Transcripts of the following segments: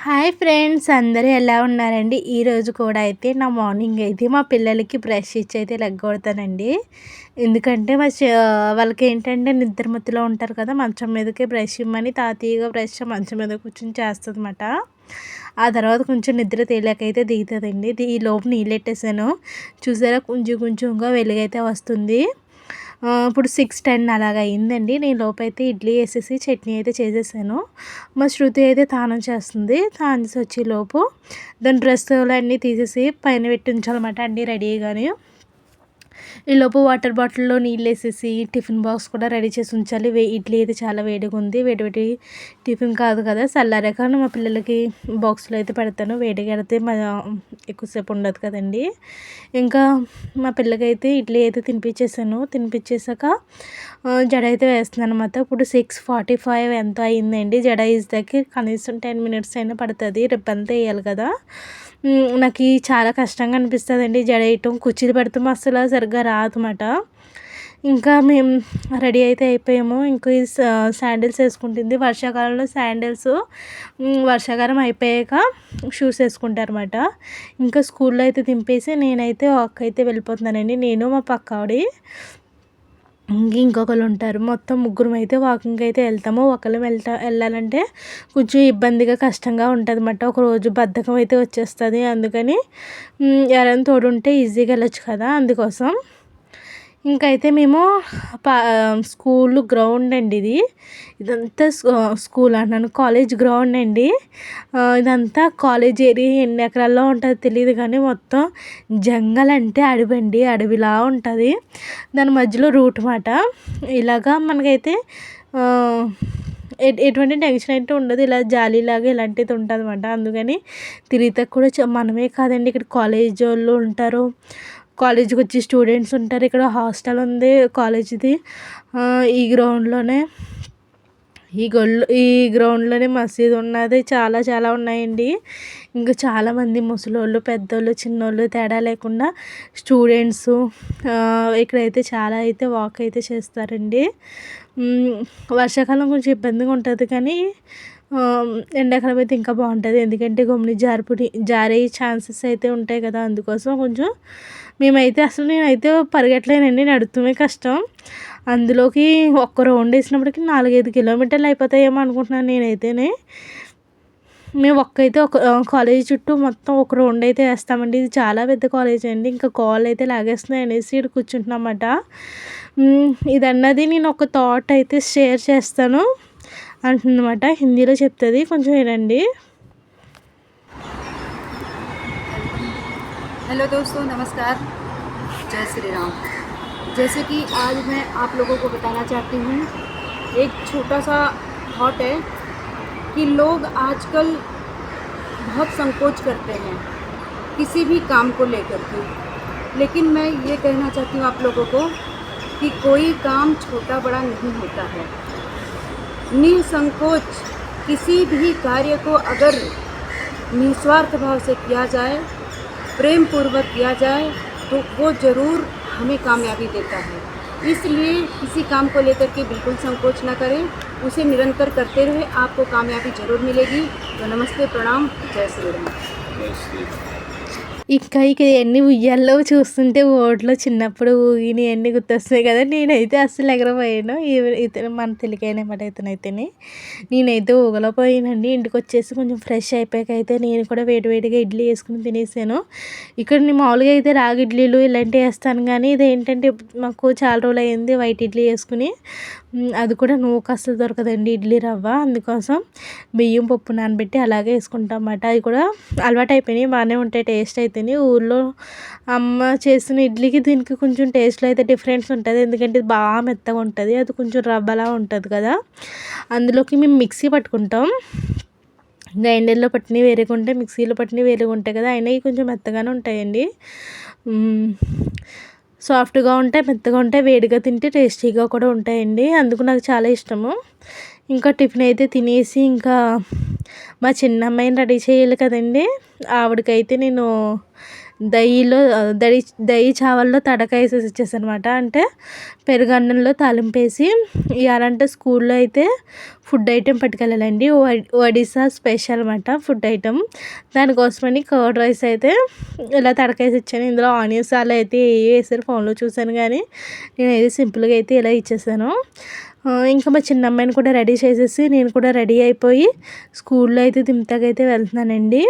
Hi friends, అందరూ ఎలా ఉన్నారండి? ఈరోజు కూడా అయితే నా మార్నింగ్ అయితే మా పిల్లలకి బ్రష్ ఇచ్చి అయితే లెగ్గొడతానండి. ఎందుకంటే వాళ్ళకి ఏంటంటే నిద్రమత్తులో ఉంటారు కదా, మంచం మీదకే బ్రష్ ఇమ్మని తాతయ్యగా బ్రష్ మంచం మీద కూర్చొని చేస్తుందన్నమాట. ఆ తర్వాత కొంచెం నిద్ర తేలికైతే దిగుతుందండి. ఈ లోపు నీళ్ళెట్టేసాను. చూసారా, కొంచెం కొంచెంగా వెలుగైతే వస్తుంది. ఇప్పుడు 6:10 అలాగ అయిందండి. నేను లోపైతే ఇడ్లీ వేసేసి చట్నీ అయితే చేసేసాను. మా శృతి అయితే తానం చేస్తుంది. తానం చేసి వచ్చేలోపు దాని డ్రెస్సులు అన్నీ తీసేసి పైన పెట్టి ఉంచాలన్నమాట అన్నీ రెడీగాని. ఈలోపు వాటర్ బాటిల్లో నీళ్ళు వేసేసి టిఫిన్ బాక్స్ కూడా రెడీ చేసి ఉంచాలి. ఇడ్లీ అయితే చాలా వేడిగా ఉంది. వేడి వేడి టిఫిన్ కాదు కదా, చల్లారాక మా పిల్లలకి బాక్స్లో అయితే పెడతాను. వేడిగా పెడితే ఎక్కువసేపు ఉండదు కదండి. ఇంకా మా పిల్లకైతే ఇడ్లీ అయితే తినిపించేసాను. తినిపించేసాక జడ అయితే వేస్తున్నాను అనమాట. ఇప్పుడు 6:45 ఎంతో అయిందండి. జడ వేసేదానికి కనీసం 10 మినిట్స్ అయినా పడుతుంది. రిబ్బన్తో వేయాలి కదా. నాకు చాలా కష్టంగా అనిపిస్తుందండి జడ వేయటం. కుర్చీలు పెడతాం అసలు సరిగ్గా రాదన్నమాట. ఇంకా మేము రెడీ అయితే అయిపోయాము. ఇంకా ఈ శాండిల్స్ వేసుకుంటుంది. వర్షాకాలంలో శాండిల్స్ వర్షాకాలం అయిపోయాక షూస్ వేసుకుంటారన్నమాట. ఇంకా స్కూల్లో అయితే దింపేసి నేనైతే వాక్ అయితే వెళ్ళిపోతున్నానండి. నేను మా పక్క ఆవిడ ఇంకొకరు ఉంటారు. మొత్తం ముగ్గురం అయితే వాకింగ్ అయితే వెళ్తాము. ఒకరు వెళ్ళాలంటే కొంచెం ఇబ్బందిగా కష్టంగా ఉంటుంది అన్నమాట. ఒకరోజు బద్ధకం అయితే వచ్చేస్తుంది. అందుకని ఎవరైనా తోడుంటే ఈజీగా వెళ్ళొచ్చు కదా, అందుకోసం. ఇంకైతే మేము స్కూల్ గ్రౌండ్ అండి ఇది. ఇదంతా స్కూల్ అంటున్నాను, కాలేజ్ గ్రౌండ్ అండి. ఇదంతా కాలేజ్ ఏరియా. ఎన్ని ఎకరాల్లో ఉంటుందో తెలియదు కానీ మొత్తం జంగల్ అంటే అడవండి, అడవిలా ఉంటుంది. దాని మధ్యలో రూట్ మాట. ఇలాగా మనకైతే ఎటువంటి టెన్షన్ అయితే ఉండదు. ఇలా జాలీలాగా ఇలాంటిది ఉంటుంది అన్నమాట. అందుకని తిరిగితే కూడా మనమే కాదండి, ఇక్కడ కాలేజ్ వాళ్ళు ఉంటారు, కాలేజీకి వచ్చి స్టూడెంట్స్ ఉంటారు. ఇక్కడ హాస్టల్ ఉంది కాలేజీది. ఈ గ్రౌండ్లోనే ఈ గ్రౌండ్లోనే మసీదు ఉన్నది. చాలా చాలా ఉన్నాయండి. ఇంకా చాలామంది ముసలోళ్ళు, పెద్దోళ్ళు, చిన్నోళ్ళు తేడా లేకుండా స్టూడెంట్స్ ఇక్కడైతే చాలా అయితే వాక్ అయితే చేస్తారండి. వర్షాకాలం కొంచెం ఇబ్బందిగా ఉంటుంది కానీ ఎండాకాలం అయితే ఇంకా బాగుంటుంది. ఎందుకంటే గమ్ముని జారే ఛాన్సెస్ అయితే ఉంటాయి కదా, అందుకోసం కొంచెం నేనైతే పరిగెట్టలేనండి, నడుస్తూనే కష్టం. అందులోకి ఒక్క రౌండ్ వేసినప్పటికి 4-5 కిలోమీటర్లు అయిపోతాయేమో అనుకుంటున్నాను నేనైతేనే. మేము ఒక కాలేజీ చుట్టూ మొత్తం ఒక రౌండ్ అయితే వేస్తామండి. ఇది చాలా పెద్ద కాలేజ్ అండి. ఇంకా కాల్ అయితే లాగేస్తున్నాయి అనేసి ఇక్కడ కూర్చుంటున్నమాట. ఇదన్నది నేను ఒక థాట్ అయితే షేర్ చేస్తాను అంటుందన్నమాట. హిందీలో చెప్తుంది, కొంచెం వినండి. हेलो दोस्तों, नमस्कार, जय श्री राम। जैसे कि आज मैं आप लोगों को बताना चाहती हूँ, एक छोटा सा थॉट है कि लोग आजकल बहुत संकोच करते हैं किसी भी काम को लेकर के। लेकिन मैं ये कहना चाहती हूँ आप लोगों को कि कोई काम छोटा बड़ा नहीं होता है। निसंकोच किसी भी कार्य को अगर निस्वार्थ भाव से किया जाए, प्रेम पूर्वक किया जाए, तो वो ज़रूर हमें कामयाबी देता है। इसलिए किसी काम को लेकर के बिल्कुल संकोच ना करें, उसे निरंतर करते रहे, आपको कामयाबी ज़रूर मिलेगी। तो नमस्ते, प्रणाम, जय श्री राम। ఇంకా ఎన్ని ఉయ్యాల్లో చూస్తుంటే ఓట్లో చిన్నప్పుడు ఊగిని అన్నీ గుర్తొస్తాయి కదా. నేనైతే అస్సలు ఎగరపోయాను. ఇతను మన తెలికైనమాట ఇతనైతేనే. నేనైతే ఊగలేకపోయానండి. ఇంటికి వచ్చేసి కొంచెం ఫ్రెష్ అయిపోయాక అయితే నేను కూడా వేడివేడిగా ఇడ్లీ వేసుకుని తినేసాను. ఇక్కడ నేను మామూలుగా అయితే రాగి ఇడ్లీలు ఇలాంటివి వేస్తాను కానీ ఇదేంటంటే మాకు చాలా రోజులు అయింది వైట్ ఇడ్లీ వేసుకుని. అది కూడా నూక అస్సలు దొరకదండి, ఇడ్లీ రవ్వ. అందుకోసం బియ్యం పప్పు నానబెట్టి అలాగే వేసుకుంటాం అన్నమాట. అవి కూడా అలవాటు అయిపోయినాయి, బాగానే ఉంటాయి టేస్ట్ అయితేనే. ఊళ్ళో అమ్మ చేసిన ఇడ్లీకి దీనికి కొంచెం టేస్ట్లో అయితే డిఫరెన్స్ ఉంటుంది. ఎందుకంటే ఇది బాగా మెత్తగా ఉంటుంది, అది కొంచెం రవ్వలా ఉంటుంది కదా. అందులోకి మేము మిక్సీ పట్టుకుంటాం. గ్రైండర్లో పట్టినవి వేరేగా ఉంటాయి, మిక్సీలో పట్టినవి వేరేగా ఉంటాయి కదా. అయినా కొంచెం మెత్తగానే ఉంటాయండి. సాఫ్ట్గా ఉంటాయి, మెత్తగా ఉంటాయి, వేడిగా తింటే టేస్టీగా కూడా ఉంటాయండి. అందుకు నాకు చాలా ఇష్టము. ఇంకా టిఫిన్ అయితే తినేసి ఇంకా మా చిన్న అమ్మాయిని రెడీ చేయాలి కదండి. ఆవిడకైతే నేను దహిలో దహి చావల్లో తడక వేసేసి ఇచ్చేసానమాట. అంటే పెరుగన్నంలో తాలింపేసి ఇవ్వాలంటే స్కూల్లో అయితే ఫుడ్ ఐటెం పట్టుకెళ్ళాలండి. ఒడిశా స్పెషల్ అనమాట ఫుడ్ ఐటెం. దానికోసమని కర్డ్ రైస్ అయితే ఇలా తడకేసి ఇచ్చాను. ఇందులో ఆనియన్స్ అలా అయితే వేసారు, ఫోన్లో చూసాను కానీ నేనైతే సింపుల్గా అయితే ఇలా ఇచ్చేసాను. ఇంకా మా చిన్న అమ్మాయిని కూడా రెడీ చేసేసి నేను కూడా రెడీ అయిపోయి స్కూల్లో అయితే దింపుతాకైతే వెళ్తున్నానండి.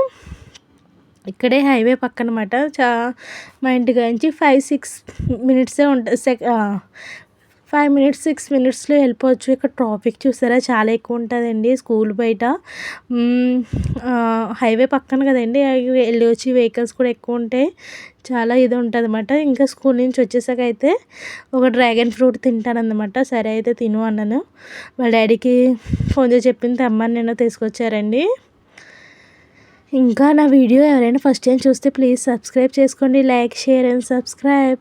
ఇక్కడే హైవే పక్కనమాట. మా ఇంటి నుంచి 5-6 మినిట్సే ఉంటుంది. 5 మినిట్స్ 6 మినిట్స్లో వెళ్ళిపోవచ్చు. ఇక్కడ ట్రాఫిక్ చూసారా చాలా ఎక్కువ ఉంటుందండి స్కూల్ బయట. హైవే పక్కన కదండి, వెళ్ళి వచ్చి వెహికల్స్ కూడా ఎక్కువ ఉంటాయి. చాలా ఇది ఉంటుంది అన్నమాట. ఇంకా స్కూల్ నుంచి వచ్చేసాక అయితే ఒక డ్రాగన్ ఫ్రూట్ తింటానన్నమాట. సరే అయితే తిను అన్నాను. వాళ్ళ డాడీకి ఫోన్ చేసి చెప్పింది తెమ్మని నేను తీసుకొచ్చారండి. ఇంకా నా వీడియో ఎవరైనా ఫస్ట్ టైం చూస్తే ప్లీజ్ సబ్స్క్రైబ్ చేసుకోండి. Like, share and subscribe.